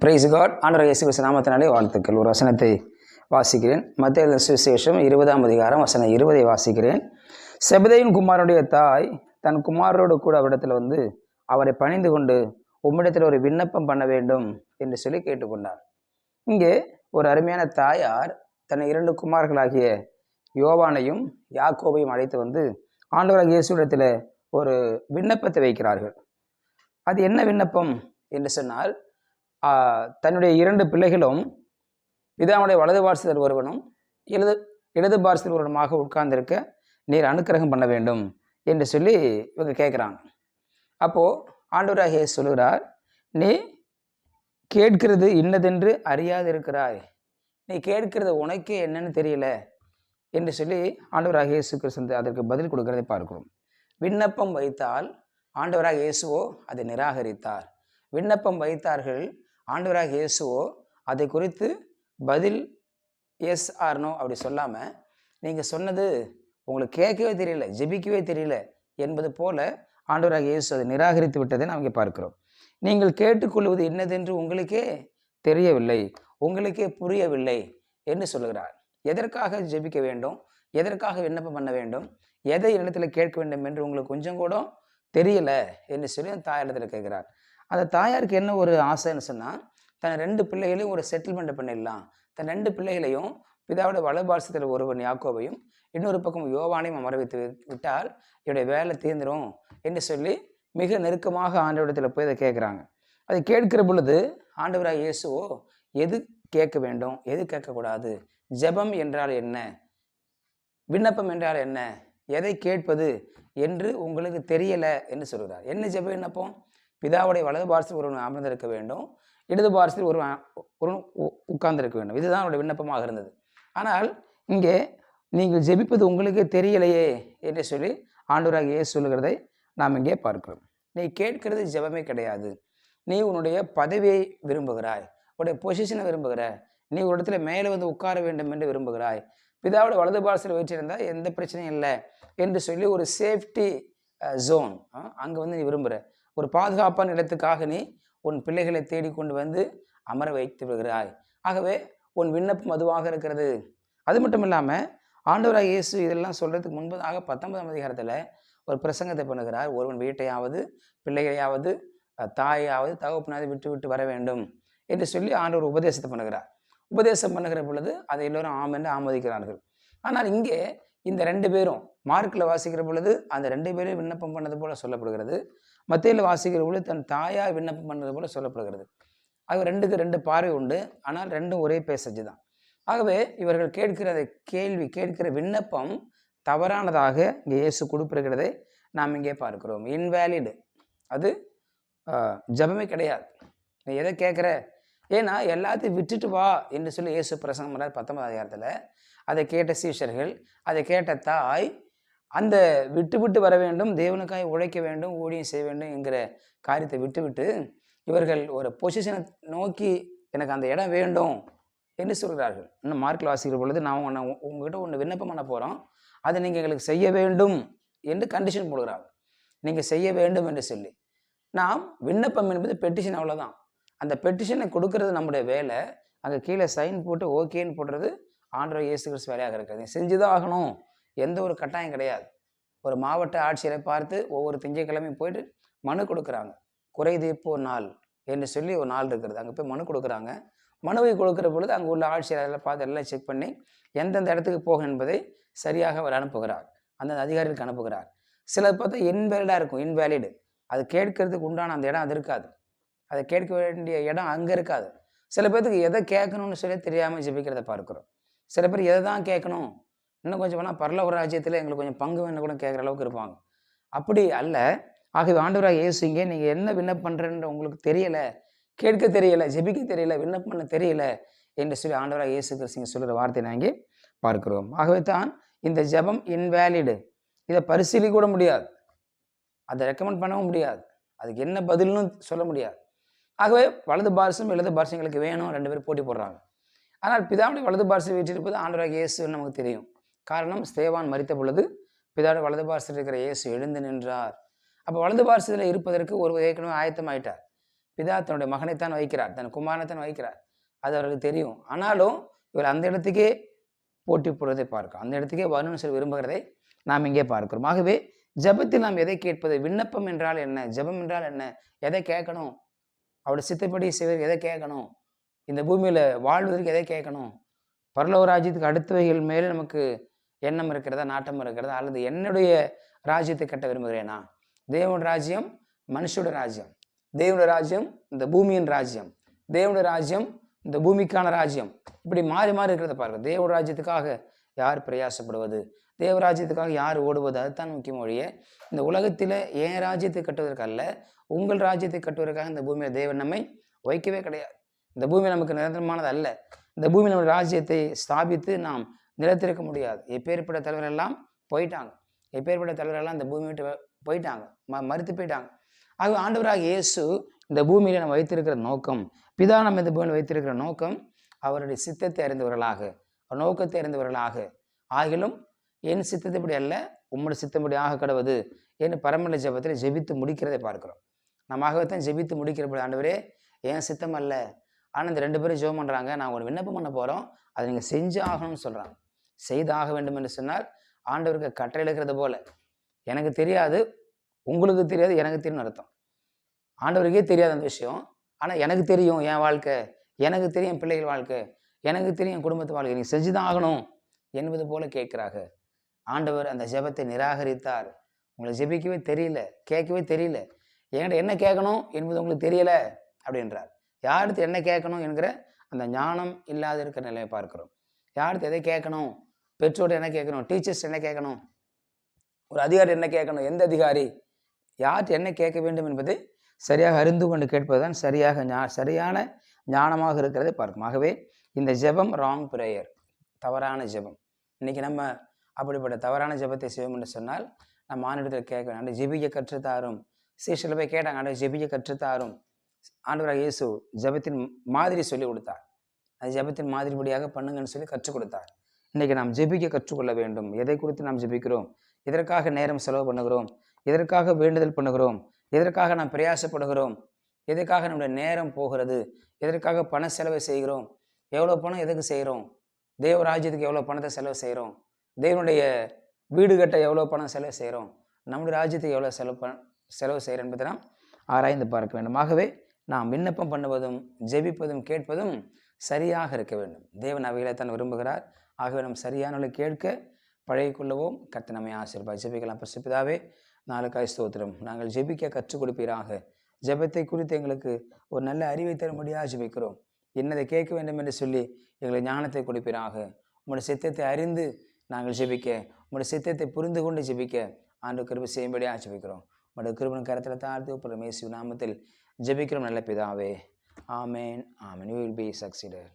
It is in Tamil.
Price God. ஆண்டவர் இயேசு கிறிஸ்து நாமத்தினாலே வாழ்த்துக்கள். ஒரு வசனத்தை வாசிக்கிறேன். மத்தேயு சுவிசேஷம் 20ஆம் அதிகாரம் வசனம் 20 வாசிக்கிறேன். செபதேயின் குமாரனுடைய தாய் தன் குமாரோடு கூட அவரிடத்தில் வந்து அவரை பணிந்து கொண்டு உம்மிடத்தில் ஒரு விண்ணப்பம் பண்ண வேண்டும் என்று சொல்லி கேட்டுக்கொண்டார். இங்கே ஒரு அருமையான தாயார் தன் 2 குமார்களாகிய யோவானையும் யாக்கோபையும் அழைத்து வந்து ஆண்டவராகிய இயேசுவிடத்தில் ஒரு விண்ணப்பத்தை வைக்கிறார்கள். அது என்ன விண்ணப்பம் என்று சொன்னால், தன்னுடைய 2 பிள்ளைகளும் பிதாவுடைய வலது பார்சத்தில் ஒருவனும் இடது பார்சத்தில் ஒருவனுமாக உட்கார்ந்திருக்க நீர் அனுக்கிரகம் பண்ண வேண்டும் என்று சொல்லி இவங்க கேட்குறாங்க. அப்போது ஆண்டவராகிய சொல்கிறார், நீ கேட்கிறது இன்னதென்று அறியாது இருக்கிறாய், நீ கேட்கிறது உனக்கே என்னன்னு தெரியல என்று சொல்லி ஆண்டவராகிய இயேசு கிறிஸ்து அதற்கு பதில் கொடுக்கிறதை பார்க்கிறோம். விண்ணப்பம் வைத்தால் ஆண்டவராக இயேசுவோ அதை நிராகரித்தார். விண்ணப்பம் வைத்தார்கள், ஆண்டவராக இயேசுவோ அதை குறித்து பதில் எஸ் ஆர் நோ அப்படி சொல்லாமல், நீங்கள் சொன்னது உங்களுக்கு கேட்கவே தெரியல, ஜெபிக்கவே தெரியல என்பது போல ஆண்டவராக இயேசு அதை நிராகரித்து விட்டதை நாம் இங்கே பார்க்கிறோம். நீங்கள் கேட்டுக்கொள்வது என்னதென்று உங்களுக்கே தெரியவில்லை, உங்களுக்கே புரியவில்லை என்று சொல்லுகிறார். எதற்காக ஜெபிக்க வேண்டும், எதற்காக விண்ணப்பம் பண்ண வேண்டும், எதை இடத்துல கேட்க வேண்டும் என்று உங்களுக்கு கொஞ்சம் கூட தெரியல என்று சொல்லி அந்த தாயாரிடத்தில் கேட்கிறார். அந்த தாயாருக்கு என்ன ஒரு ஆசைன்னு சொன்னால், தன் 2 பிள்ளைகளையும் ஒரு செட்டில்மெண்ட் பண்ணிடலாம். தன் 2 பிள்ளைகளையும் பிதாவோட வலபார்சத்தில் ஒருவன் யாக்கோபையும் இன்னொரு பக்கம் யோவானையும் அமர வைத்து விட்டால் இவருடைய வேலை தீர்ந்துடும் என்று சொல்லி மிக நெருக்கமாக ஆண்டவரிடத்தில் போய் அதை கேட்குறாங்க. அதை கேட்கிற பொழுது ஆண்டவராக இயேசுவோ எது கேட்க வேண்டும், எது கேட்கக்கூடாது, ஜெபம் என்றால் என்ன, விண்ணப்பம் என்றால் என்ன, எதை கேட்பது என்று உங்களுக்கு தெரியலை என்று சொல்கிறார். என்ன ஜெப விண்ணப்பம்? பிதாவுடைய வலது பார்சத்தில் ஒருவன் அமர்ந்திருக்க வேண்டும், இடது பார்சத்தில் ஒருவன் உட்கார்ந்திருக்க வேண்டும். இதுதான் அவருடைய விண்ணப்பமாக இருந்தது. ஆனால் இங்கே நீங்கள் ஜெபிப்பது உங்களுக்கே தெரியலையே என்று சொல்லி ஆண்டவராக இயேசு சொல்லுகிறதை நாம் இங்கே பார்க்கிறோம். நீ கேட்கிறது ஜெபமே கிடையாது. நீ உன்னுடைய பதவியை விரும்புகிறாய், உன்னுடைய பொசிஷனை விரும்புகிற, நீ ஒரு இடத்துல மேலே வந்து உட்கார வேண்டும் என்று விரும்புகிறாய், பிதாவோட வலது பார்சத்தில் வச்சிருந்தால் எந்த பிரச்சனையும் இல்லை என்று சொல்லி ஒரு சேஃப்டி ஜோன் அங்கே வந்து நீ விரும்புகிற ஒரு பாதுகாப்பான இடத்துக்காக நீ உன் பிள்ளைகளை தேடிக்கொண்டு வந்து அமர வைத்து விடுகிறாய். ஆகவே உன் விண்ணப்பம் அதுவாக இருக்கிறது. அது மட்டும் இல்லாமல் ஆண்டவராக இயேசு இதெல்லாம் சொல்கிறதுக்கு முன்பதாக 19ஆம் அதிகாரத்தில் ஒரு பிரசங்கத்தை பண்ணுகிறார். ஒருவன் வீட்டையாவது பிள்ளைகளையாவது தாயாவது தகப்பனாவது விட்டு விட்டு வர வேண்டும் என்று சொல்லி ஆண்டவர் உபதேசத்தை பண்ணுகிறார். உபதேசம் பண்ணுகிற பொழுது அதை எல்லோரும் ஆம் என்று ஆமோதிக்கிறார்கள். ஆனால் இங்கே இந்த 2 பேரும் மார்க்கில் வாசிக்கிற பொழுது அந்த 2 பேரும் விண்ணப்பம் பண்ணது போல சொல்லப்படுகிறது. மத்தேயுல வாசிக்கிற பொழுது தன் தாயார் விண்ணப்பம் பண்ணது போல சொல்லப்படுகிறது. ஆக 2க்கு 2 பார்வை உண்டு, ஆனால் 2ம் ஒரே பேசஞ்சு தான். ஆகவே இவர்கள் கேட்கிற கேள்வி, கேட்கிற விண்ணப்பம் தவறானதாக இங்கே இயேசு கொடுப்பிருக்கிறதை நாம் இங்கே பார்க்கிறோம். இன்வேலிடு, அது ஜபமே கிடையாது. நீ எதை கேட்குற, ஏன்னா எல்லாத்தையும் விட்டுட்டு வா என்று சொல்லி இயேசு பிரசங்கம் பண்ணார் 19ஆம் அதிகாரத்தில். அதை கேட்ட சீஷர்கள், அதை கேட்ட தாய், அந்த விட்டு விட்டு வர வேண்டும், தேவனுக்காய் உழைக்க வேண்டும், ஊழியம் செய்ய வேண்டும் என்கிற காரியத்தை விட்டுவிட்டு இவர்கள் ஒரு பொசிஷனை நோக்கி எனக்கு அந்த இடம் வேண்டும் என்று சொல்கிறார்கள். இன்னும் மார்க்கில் வாசிக்கிற பொழுது நான் உங்ககிட்ட ஒன்று விண்ணப்பம் பண்ண போகிறோம், அதை நீங்கள் எங்களுக்கு செய்ய வேண்டும் என்று கண்டிஷன் போடுகிறாங்க. நீங்கள் செய்ய வேண்டும் என்று சொல்லி. நாம் விண்ணப்பம் என்பது பெட்டிஷன், அவ்வளோதான். அந்த பெட்டிஷனை கொடுக்கறது நம்முடைய வேலை. அங்கே கீழே சைன் போட்டு ஓகேன்னு போடுறது ஆண்டவர் இயேசு கிறிஸ்து வேலையாக இருக்கிறது. செஞ்சுதான் ஆகணும், எந்த ஒரு கட்டாயம் கிடையாது. ஒரு மாவட்ட ஆட்சியரை பார்த்து ஒவ்வொரு திங்கட்கிழமையும் போயிட்டு மனு கொடுக்குறாங்க. குறை தீர்ப்போர் நாள் என்று சொல்லி ஒரு நாள் இருக்கிறது. அங்கே போய் மனு கொடுக்குறாங்க. மனுவை கொடுக்குற பொழுது அங்கே உள்ள ஆட்சியரை பார்த்து எல்லாம் செக் பண்ணி எந்தெந்த இடத்துக்கு போகும் என்பதை சரியாக அவர் அனுப்புகிறார், அந்தந்த அதிகாரிகளுக்கு அனுப்புகிறார். சிலர் பார்த்தா இன்வேலிடாக இருக்கும், இன்வேலிடு. அது கேட்கறதுக்கு உண்டான அந்த இடம் அது இருக்காது, அதை கேட்க வேண்டிய இடம் அங்கே இருக்காது. சில பேர்த்துக்கு எதை கேட்கணும்னு சொல்லி தெரியாமல் ஜெபிக்கிறத பார்க்குறோம். சில பேர் எதை தான் கேட்கணும், இன்னும் கொஞ்சம் வேணால் பரலோக ராஜ்யத்தில் எங்களுக்கு கொஞ்சம் பங்கு வேணும் கூட கேட்குற அளவுக்கு இருப்பாங்க. அப்படி அல்ல. ஆகவே ஆண்டவராக இயேசு இங்கே நீங்கள் என்ன விண்ணப்பம் பண்ணுறேன்னு உங்களுக்கு தெரியலை, கேட்க தெரியலை, ஜெபிக்க தெரியல, விண்ணப்பம் பண்ண தெரியல என்று சொல்லி ஆண்டவராக இயேசு கிறிஸ்து சொல்கிற வார்த்தை நான் இங்கே பார்க்கிறோம். ஆகவே தான் இந்த ஜெபம் இன்வேலிடு. இதை பரிசீலிக்க கூட முடியாது, அதை ரெக்கமெண்ட் பண்ணவும் முடியாது, அதுக்கு என்ன பதில்னு சொல்ல முடியாது. ஆகவே வலது பார்சம் இடது பார்சங்களுக்கு வேணும், 2 பேரும் போட்டி போடுறாங்க. ஆனால் பிதாவுடைய வலது பார்சம் வீற்றிருப்பது ஆண்டவராக இயேசுன்னு நமக்கு தெரியும். காரணம், ஸ்தேவான் மரித்த பொழுது பிதாவுடைய வலது பார்சத்தில் இருக்கிற இயேசு எழுந்து நின்றார். அப்போ வலது பார்சத்தில் இருப்பதற்கு ஒரு ஏற்கனவே ஆயத்தமாயிட்டார். பிதா தன்னுடைய மகனைத்தான் வைக்கிறார், தன் குமாரனைத்தான் வைக்கிறார். அது அவருக்கு தெரியும். ஆனாலும் இவர் அந்த இடத்துக்கே போட்டி போடுவதை பார்க்கிறோம். அந்த இடத்துக்கே வரணும்னு சொல்லி விரும்புகிறதை நாம் இங்கே பார்க்கிறோம். ஆகவே ஜெபத்தில் நாம் எதை கேட்பது? விண்ணப்பம் என்றால் என்ன? ஜெபம் என்றால் என்ன? எதை கேட்கணும்? அவருடைய சித்தப்படி செய்வதற்கு எதை கேட்கணும்? இந்த பூமியில வாழ்வதற்கு எதை கேட்கணும்? பரலோக ராஜ்யத்துக்கு அடுத்தவைகள் மேலே நமக்கு எண்ணம் இருக்கிறதா, நாட்டம் இருக்கிறதா, அல்லது என்னுடைய ராஜ்யத்தை கட்ட விரும்புகிறேனா? தேவனுடைய ராஜ்யம் மனுஷனுடைய ராஜ்யம், தேவனுடைய ராஜ்யம் இந்த பூமியின் ராஜ்யம், தேவனுடைய ராஜ்யம் இந்த பூமிக்கான ராஜ்யம், இப்படி மாறி மாறி இருக்கிறத பாருங்க. தேவ ராஜ்யத்துக்காக யார் பிரயாசப்படுவது, தேவராஜ்யத்துக்காக யார் ஓடுவது, அதுதான் முக்கியம் ஒழிய இந்த உலகத்தில் என் ராஜ்யத்தை கட்டுவதற்கு அல்ல, உங்கள் ராஜ்யத்தை கட்டுவதற்காக இந்த பூமியை தேவன் நம்மை வைக்கவே கிடையாது. இந்த பூமி நமக்கு நிரந்தரமானது அல்ல. இந்த பூமி நம்ம ராஜ்யத்தை ஸ்தாபித்து நாம் நிலைத்திருக்க முடியாது. எப்பேற்பட்ட தலைவர் எல்லாம் போயிட்டாங்க, எப்பேற்பட்ட தலைவர் எல்லாம் இந்த பூமி விட்டு போயிட்டாங்க, மறுத்து போயிட்டாங்க. ஆகவே ஆண்டவராக இயேசு இந்த பூமியில நம்ம வைத்திருக்கிற நோக்கம், பிதா நம்ம இந்த பூமியில் வைத்திருக்கிற நோக்கம், அவருடைய சித்தத்தை அறிந்தவர்களாக, நோக்கத்தை அறிந்தவர்களாக, ஆகிலும் என் சித்தத்தை இப்படி அல்ல உம்முடைய சித்தப்படி ஆக கடவுது என்று பரமநிலை ஜெபத்தில் ஜெபித்து முடிக்கிறதை பார்க்கிறோம். நம்மாகத்தான் ஜெபித்து முடிக்கிறபடி, ஆண்டவரே என் சித்தம் அல்ல, ஆனால் இந்த 2 பேரும் ஜெபம் பண்ணுறாங்க, நான் ஒரு விண்ணப்பம் பண்ண போகிறோம், அதை நீங்கள் செஞ்சு ஆகணும்னு சொல்கிறாங்க. செய்தாக வேண்டும் என்று சொன்னால் ஆண்டவருக்கு கட்டளை எடுக்கிறது போல, எனக்கு தெரியாது உங்களுக்கு தெரியாது எனக்கு தெரியும்னு அர்த்தம். ஆண்டவருக்கே தெரியாத அந்த விஷயம், ஆனால் எனக்கு தெரியும் என் வாழ்க்கை, எனக்கு தெரியும் என் பிள்ளைகள் வாழ்க்கை, எனக்கு தெரியும் என் குடும்பத்து வாழ்க்கை, நீங்கள் செஞ்சுதான் ஆகணும் என்பது போல கேட்கிறாங்க. ஆண்டவர் அந்த ஜெபத்தை நிராகரித்தார். உங்களை ஜெபிக்கவே தெரியல, கேட்கவே தெரியல, என்கிட்ட என்ன கேட்கணும் என்பது உங்களுக்கு தெரியல அப்படின்றார். யாருக்கு என்ன கேட்கணும் என்கிற அந்த ஞானம் இல்லாத இருக்கிற நிலையை பார்க்கிறோம். யாருக்கு எதை கேட்கணும், பெற்றோர் என்ன கேட்கணும், டீச்சர்ஸ் என்ன கேட்கணும், ஒரு அதிகாரி என்ன கேட்கணும், எந்த அதிகாரி யார்கிட்ட என்ன கேட்க வேண்டும் என்பதை சரியாக அறிந்து கொண்டு கேட்பதுதான் சரியான ஞானமாக இருக்கிறதை பார்க்கும். ஆகவே இந்த ஜெபம் ராங் ப்ரேயர், தவறான ஜெபம். இன்னைக்கு நம்ம அப்படிப்பட்ட தவறான ஜெபத்தை செய்வோம் என்று சொன்னால் நம்ம ஆண்டவரிடத்தில் கேட்க வேண்டும், ஜெபிக்க கற்றுத்தாரும். சீஷர்ல போய் கேட்டாங்க, ஆண்டவர் ஜெபிக்க கற்றுத்தாரும். ஆண்டவராக இயேசு ஜெபத்தின் மாதிரி சொல்லி கொடுத்தார், அது ஜெபத்தின் மாதிரிபடியாக பண்ணுங்கன்னு சொல்லி கற்றுக் கொடுத்தார். இன்னைக்கு நாம் ஜெபிக்க கற்றுக்கொள்ள வேண்டும். எதை குறித்து நாம் ஜெபிக்கிறோம், எதற்காக நேரம் செலவு பண்ணுகிறோம், எதற்காக வேண்டுதல் பண்ணுகிறோம், எதற்காக நாம் பிரயாசப்படுகிறோம், எதற்காக நம்முடைய நேரம் போகிறது, எதற்காக பண செலவை செய்கிறோம், எவ்வளோ பணம் எதுக்கு செய்கிறோம், தேவ ராஜ்யத்துக்கு எவ்வளோ பணத்தை செலவு செய்கிறோம், தேவனுடைய வீடு கட்ட எவ்வளோ பணம் செலவு செய்கிறோம், நம்முடைய ராஜ்யத்துக்கு எவ்வளோ செலவு செய்கிறோம் என்பதை நாம் ஆராய்ந்து பார்க்க வேண்டும். ஆகவே நாம் விண்ணப்பம் பண்ணுவதும் ஜெபிப்பதும் கேட்பதும் சரியாக இருக்க வேண்டும். தேவன் அவைகளை தான் விரும்புகிறார். ஆகவே நாம் சரியான கேட்க பழகிக்கொள்ளவும். கர்த்தர் நம்மை ஆசீர்வதிப்பார். ஜெபிக்கலாம். பரிசுத்தபிதாவே, நாளுக்காய் ஸ்தோத்திரம். நாங்கள் ஜெபிக்க கற்றுக் கொடுப்பீராக. ஜெபத்தை குறித்து எங்களுக்கு ஒரு நல்ல அறிவை தரும்படியாக ஜெபிக்கிறோம். என்னதை கேட்க வேண்டும் என்று சொல்லி எங்களுக்கு ஞானத்தை கொடுப்பீராக. உங்களுடைய சித்தத்தை அறிந்து நாங்கள் ஜெபிக்க, உங்களுடைய சித்தத்தை புரிந்து கொண்டு ஜெபிக்க ஆண்டு கிருபை செய்யும்படியாக ஜெபிக்கிறோம். உங்களுடைய கிருபையின் கரத்தில் தாழ்த்தி ஒப்புற இயேசு நாமத்தில் ஜெபிக்கிறோம் நல்ல பிதாவே. ஆமேன், ஆமேன். You will be succeeded.